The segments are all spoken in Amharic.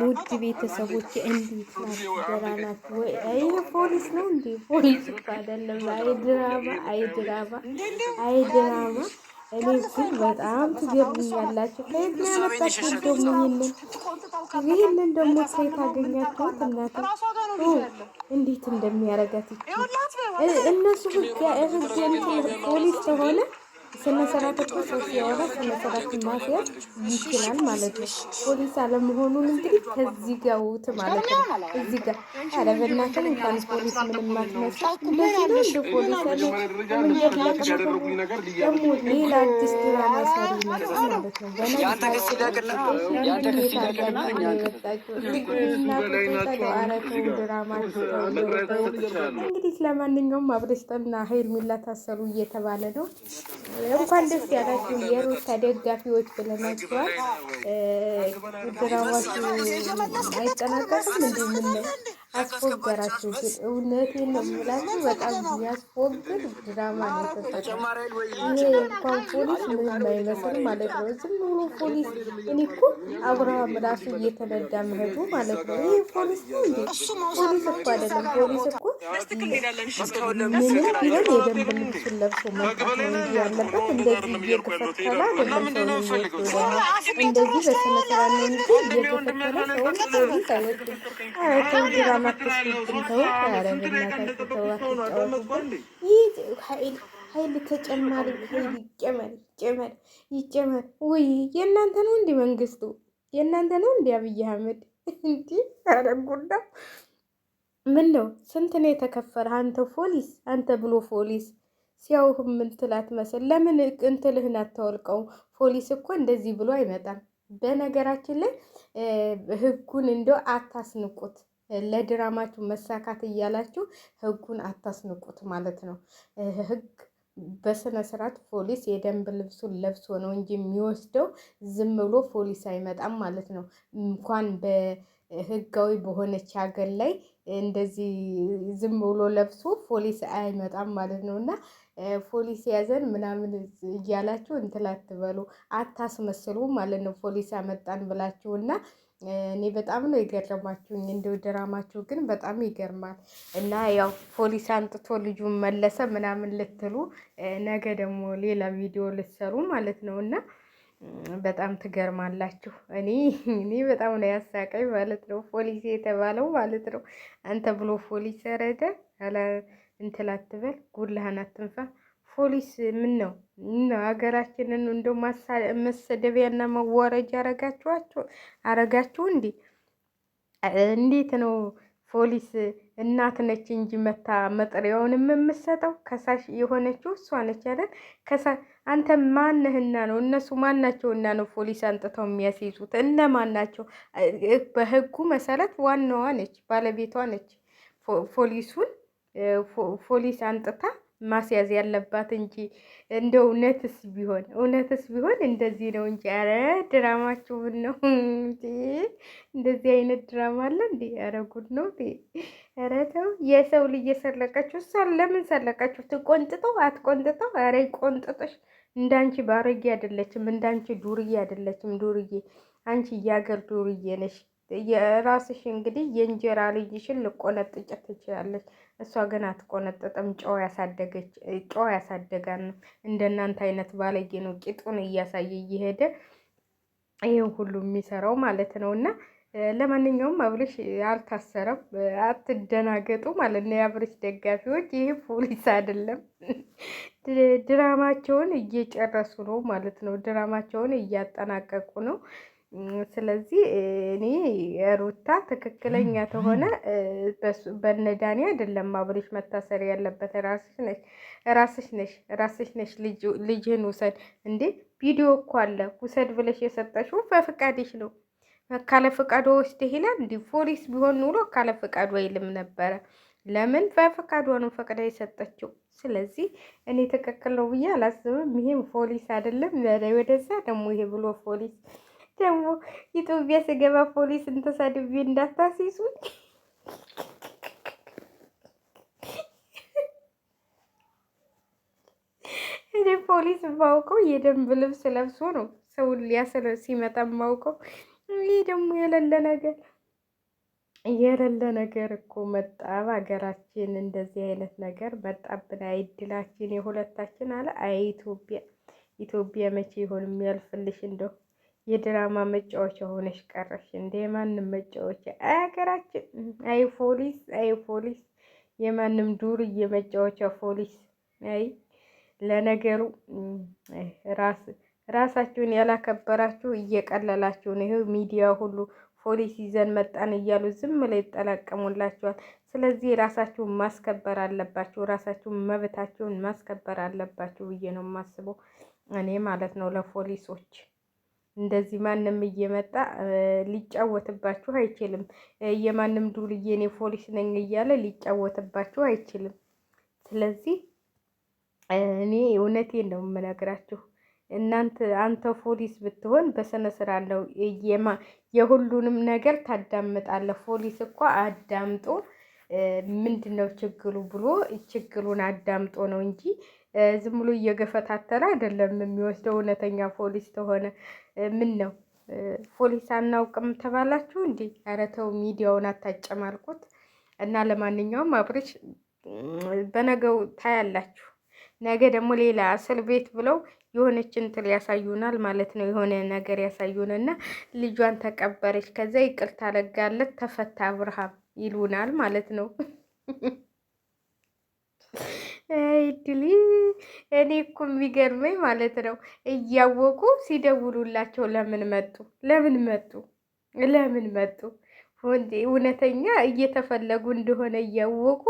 ውድ ቤተሰቦች እንዴት ናችሁ? ደህና ናችሁ ወይ? ይህ ፖሊስ ነው እንዴ? ፖሊስ እኮ አይደለም። አይ ድራማ፣ አይ ድራማ፣ አይ ድራማ። እኔ ግን በጣም ትገርሙኛላችሁ። ከየት ነው ያመጣችሁት ደግሞ ይህንን ደግሞ ከየት አገኛችሁት? እናት እንዴት እንደሚያረጋት እነሱ ህግ ፖሊስ ከሆነ ስነ ስርዓት እኮ ሰው ሲያወራ ስነ ስርዓት ማስያዝ ይችላል ማለት ነው። ፖሊስ አለመሆኑን እንግዲህ ከዚህ ጋር ውት ማለት ነው። እዚህ ጋር ኧረ በእናትህ እንኳን ፖሊስ ምንም አትመስል። እንደዚህ ነው እንደ ፖሊስ ያለ መንገድ ደግሞ ሌላ አዲስ ድራማ ሰሪ ይመስል ማለት ነው። እንግዲህ ለማንኛውም አብረሽተና ሄርሜላ ታሰሩ እየተባለ ነው። እንኳን ደስ ያላችሁ የሩታ ደጋፊዎች ብለናቸዋል። ድራማችሁ አይጠናቀቅም እንዴ? ምን ነው አስፎገራችሁ? ግን እውነቴን ነው የምላችሁ በጣም ያስፎግር ድራማ ነው የተሰራው። ይሄ እንኳን ፖሊስ ምንም አይመስል ማለት ነው። ዝም ብሎ ፖሊስ እኔ እኮ አብርሃም ራሱ እየተነዳ መሄዱ ማለት ነው። ይሄ ፖሊስ ነው እንዴ? ፖሊስ እኮ አይደለም። ፖሊስ እኮ ምንም ቢሆን የደንብ ልብሱን ለብሶ መምጣት ነው እንጂ ያለበት እንደዚህ እየተፈተለ አይደለም። ሰው እንደዚህ በስነ ስርዓት ነው እንጂ እየተፈተለ ሰውን ፖሊስ አይወድም። ተው ድራማ ትስብትን ተው። ኧረ በእናታችሁ ተው አትጫወቱብን። ይህ ኃይል ተጨማሪ ኃይል ይጨመር። ውይ የእናንተ ነው እንዲ መንግስቱ የእናንተ ነው እንዲ አብይ አህመድ እንዲ አረጉና ምን ነው ስንት ነው የተከፈለ? አንተ ፖሊስ አንተ ብሎ ፖሊስ ሲያውህ ምን ትላት መስል ለምን እንትልህን አታወልቀው? ፖሊስ እኮ እንደዚህ ብሎ አይመጣም። በነገራችን ላይ ህጉን እንደው አታስንቁት። ለድራማችሁ መሳካት እያላችሁ ህጉን አታስንቁት ማለት ነው። ህግ በስነ ስርዓት ፖሊስ የደንብ ልብሱን ለብሶ ነው እንጂ የሚወስደው ዝም ብሎ ፖሊስ አይመጣም ማለት ነው። እንኳን በህጋዊ በሆነች ሀገር ላይ እንደዚህ ዝም ብሎ ለብሶ ፖሊስ አይመጣም ማለት ነው። እና ፖሊስ ያዘን ምናምን እያላችሁ እንትን አትበሉ፣ አታስመስሉ ማለት ነው። ፖሊስ አመጣን ብላችሁ እና እኔ በጣም ነው የገረማችሁኝ። እንደው ድራማችሁ ግን በጣም ይገርማል። እና ያው ፖሊስ አንጥቶ ልጁን መለሰ ምናምን ልትሉ ነገ ደግሞ ሌላ ቪዲዮ ልትሰሩ ማለት ነው። እና በጣም ትገርማላችሁ። እኔ በጣም ነው ያሳቀኝ ማለት ነው። ፖሊስ የተባለው ማለት ነው። አንተ ብሎ ፖሊስ ረደ አለ እንትን አትበል፣ ጉልህን አትንፋ። ፖሊስ ምን ነው ሀገራችንን እንደ መሰደቢያና መዋረጃ አረጋችሁ እንዴ? እንዴት ነው ፖሊስ እናት ነች እንጂ መታ መጥሪያውን የምትሰጠው? ከሳሽ የሆነችው እሷ ነች አይደል? አንተ ማነህና ነው? እነሱ ማናቸውና ነው ፖሊስ አንጥተው የሚያስይዙት? እነማን ናቸው? በህጉ መሰረት ዋናዋ ነች፣ ባለቤቷ ነች ፖሊሱን ፖሊስ አንጥታ ማስያዝ ያለባት እንጂ እንደ እውነትስ ቢሆን እንደዚህ ነው እንጂ። አረ ድራማችሁን ነው እንዴ? እንደዚህ አይነት ድራማ አለ እንዴ? አረ ጉድ ነው እንዴ? አረ ተው። የሰው ልጅ የሰረቀችው እሷን ለምን ሰረቀችው? ትቆንጥጠው አትቆንጥጠው? አረ ቆንጥጠሽ። እንዳንቺ ባረጊ አይደለችም፣ እንዳንቺ ዱርዬ አይደለችም። ዱርዬ አንቺ የአገር ዱርዬ ነሽ። የራስሽ እንግዲህ የእንጀራ ልጅሽን ልቆነጥጭ ትችላለች። እሷ ግን አትቆነጥጥም። ጨዋ ያሳደጋን ነው። እንደናንተ አይነት ባለጌ ነው ቂጡን እያሳየ እየሄደ ይህን ሁሉ የሚሰራው ማለት ነው። እና ለማንኛውም አብርሽ አልታሰረም፣ አትደናገጡ ማለት ነው። የአብርሽ ደጋፊዎች ይህ ፖሊስ አይደለም፣ ድራማቸውን እየጨረሱ ነው ማለት ነው። ድራማቸውን እያጠናቀቁ ነው። ስለዚህ እኔ ሩታ ትክክለኛ ተሆነ በነዳኒ አይደለም አብርሽ መታሰር ያለበት። ራስሽ ነሽ ልጅህን ውሰድ እንዴ። ቪዲዮ እኮ አለ። ውሰድ ብለሽ የሰጠሽው በፍቃድሽ ነው። ካለ ፍቃዱ ወስደ ይላል እንዲ። ፖሊስ ቢሆን ኑሮ ካለ ፍቃዱ አይልም ነበረ። ለምን በፍቃዷ ነው ፈቅዳ የሰጠችው። ስለዚህ እኔ ትክክል ነው ብዬ አላስብም። ይሄም ፖሊስ አይደለም። ወደዛ ደግሞ ይሄ ብሎ ፖሊስ ደግሞ ኢትዮጵያ ስገባ ፖሊስ እንተሳድቤ እንዳታሲሱኝ። እኔ ፖሊስ ማውቀው የደንብ ልብስ ለብሶ ነው ሰውን ሊያስር ሲመጣ ማውቀው። ይህ ደግሞ የሌለ ነገር እኮ መጣ በሀገራችን። እንደዚህ አይነት ነገር መጣብን። አይድላችን የሁለታችን አለ። አይ ኢትዮጵያ መቼ ይሆን የሚያልፍልሽ? እንደው የድራማ መጫወቻ ሆነሽ ቀረሽ እንደ የማንም መጫወቻ አገራችን። አይ ፖሊስ የማንም ዱርዬ መጫወቻ ፖሊስ። አይ ለነገሩ ራሳችሁን ያላከበራችሁ እየቀለላችሁ ነው። ይሄው ሚዲያ ሁሉ ፖሊስ ይዘን መጣን እያሉ ዝም ላይ ይጠላቀሙላችኋል። ስለዚህ ራሳችሁን ማስከበር አለባችሁ። ራሳችሁን መብታችሁን ማስከበር አለባችሁ ብዬ ነው የማስበው እኔ ማለት ነው። ለፖሊሶች እንደዚህ ማንም እየመጣ ሊጫወትባችሁ አይችልም። የማንም ዱርዬ እኔ ፖሊስ ነኝ እያለ ሊጫወትባችሁ አይችልም። ስለዚህ እኔ እውነቴን ነው የምነግራችሁ። አንተ ፖሊስ ብትሆን በስነ ስርዓት ነው የሁሉንም ነገር ታዳምጣለህ። ፖሊስ እኮ አዳምጦ ምንድነው ችግሩ ብሎ ችግሩን አዳምጦ ነው እንጂ ዝም ብሎ እየገፈታተረ አይደለም የሚወስደው። እውነተኛ ፖሊስ ተሆነ ምን ነው ፖሊስ አናውቅም ተባላችሁ እንዴ? ኧረ ተው፣ ሚዲያውን አታጨማልቁት። እና ለማንኛውም አብርሽ በነገው ታያላችሁ። ነገ ደግሞ ሌላ እስር ቤት ብለው የሆነች እንትን ያሳዩናል ማለት ነው። የሆነ ነገር ያሳዩንና ልጇን ተቀበረች፣ ከዛ ይቅርታ አደረጋለት፣ ተፈታ አብርሃም ይሉናል ማለት ነው። አይድሊ እኔ እኮ የሚገርመኝ ማለት ነው እያወቁ ሲደውሉላቸው ለምን መጡ? ለምን መጡ? ለምን መጡ? እውነተኛ እየተፈለጉ እንደሆነ እያወቁ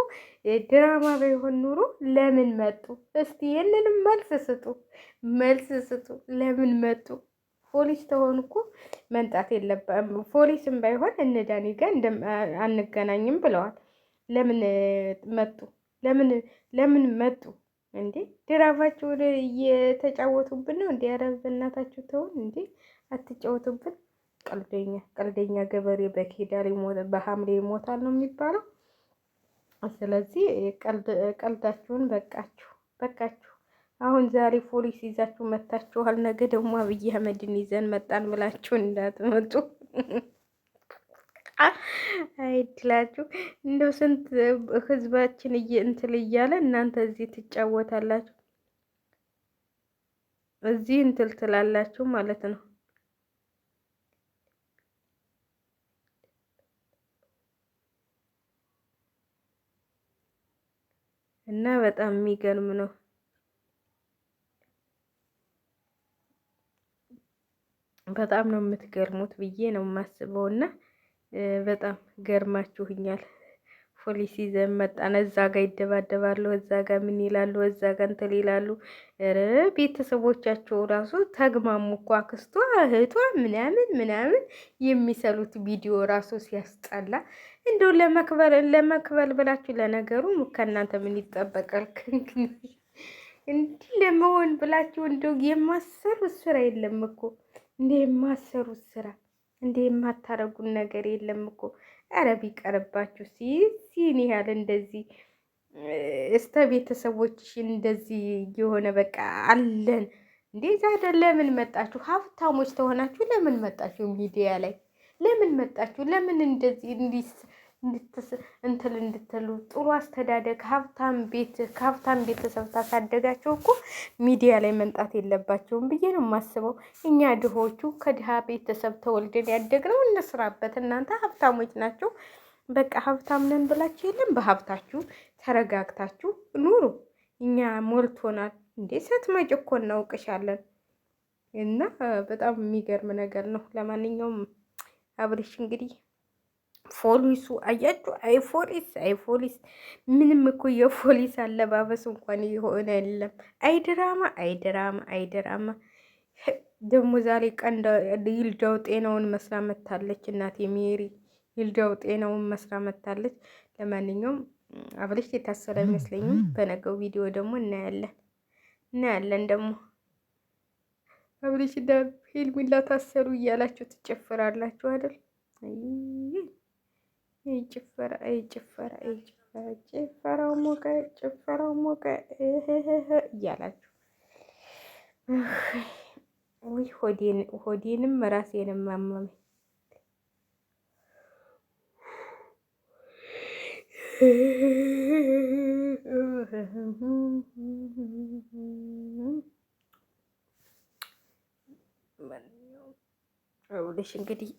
ድራማ ባይሆን ኑሮ ለምን መጡ? እስቲ ይህንንም መልስ ስጡ፣ መልስ ስጡ። ለምን መጡ? ፖሊስ ተሆኑ እኮ መምጣት የለበም። ፖሊስም ባይሆን እነ ዳኒ ጋር አንገናኝም ብለዋል። ለምን መጡ? ለምን መጡ እንዴ? ድራማችሁን እየተጫወቱብን ነው እንዴ? ኧረ በእናታችሁ ተውን እንዴ! አትጫወቱብን። ቀልደኛ ገበሬ በኬዳር በሐምሌ ይሞታል ነው የሚባለው። ስለዚህ ቀልዳችሁን በቃችሁ። አሁን ዛሬ ፖሊስ ይዛችሁ መታችኋል። ነገ ደግሞ አብይ አህመድን ይዘን መጣን ብላችሁ እንዳትመጡ። አይድላችሁ። እንደው ስንት ህዝባችን እንትን እያለ እናንተ እዚህ ትጫወታላችሁ፣ እዚህ እንትን ትላላችሁ ማለት ነው። እና በጣም የሚገርም ነው። በጣም ነው የምትገርሙት ብዬ ነው የማስበው። እና በጣም ገርማችሁኛል። ፖሊስ ይዘን መጣን። እዛ ጋር ይደባደባሉ፣ እዛ ጋር ምን ይላሉ፣ እዛ ጋር እንትን ይላሉ። ቤተሰቦቻቸው ራሱ ተግማሙ እኮ አክስቷ እህቷ ምናምን የሚሰሉት ቪዲዮ ራሱ ሲያስጠላ። እንደው ለመክበል ብላችሁ ለነገሩ ከእናንተ ምን ይጠበቃል? እንዲህ ለመሆን ብላችሁ እንደው የማሰሩት ስራ የለም እኮ እንደ የማሰሩት ስራ እንደ የማታረጉን ነገር የለም እኮ። ኧረ ቢቀርባችሁ ሲን ያህል እንደዚህ እስተ ቤተሰቦችሽ እንደዚህ የሆነ በቃ አለን እንዴ? ዛሬ ለምን መጣችሁ? ሀብታሞች ተሆናችሁ ለምን መጣችሁ? ሚዲያ ላይ ለምን መጣችሁ? ለምን እንደዚህ እንድትሉ ጥሩ አስተዳደግ ከሀብታም ቤተሰብ ታሳደጋቸው እኮ ሚዲያ ላይ መንጣት የለባቸውም ብዬ ነው የማስበው። እኛ ድሆቹ ከድሃ ቤተሰብ ተወልደን ያደግነው እንስራበት። እናንተ ሀብታሞች ናቸው። በቃ ሀብታም ነን ብላችሁ የለም። በሀብታችሁ ተረጋግታችሁ ኑሩ። እኛ ሞልቶናል እንዴ! ስትመጪ እኮ እናውቅሻለን። እና በጣም የሚገርም ነገር ነው። ለማንኛውም አብርሽ እንግዲህ ፖሊሱ አያችሁ፣ አይ ፖሊስ ምንም እኮ የፖሊስ አለባበስ እንኳን የሆነ የለም። አይድራማ ደግሞ ዛሬ ቀን ይልዳው ጤናውን መስራ መታለች። እናቴ ሜሪ ይልዳው ጤናውን መስራ መታለች። ለማንኛውም አብርሽ የታሰረ አይመስለኝም። በነገው ቪዲዮ ደግሞ እናያለን ደግሞ አብርሽ እና ሄርሜላ ታሰሩ እያላችሁ ትጨፍራላችሁ አይደል? ጭፈራው ሞቀ እያላችሁ ውይ ሆዴንም ራሴንም አመመኝ። ይኸውልሽ እንግዲህ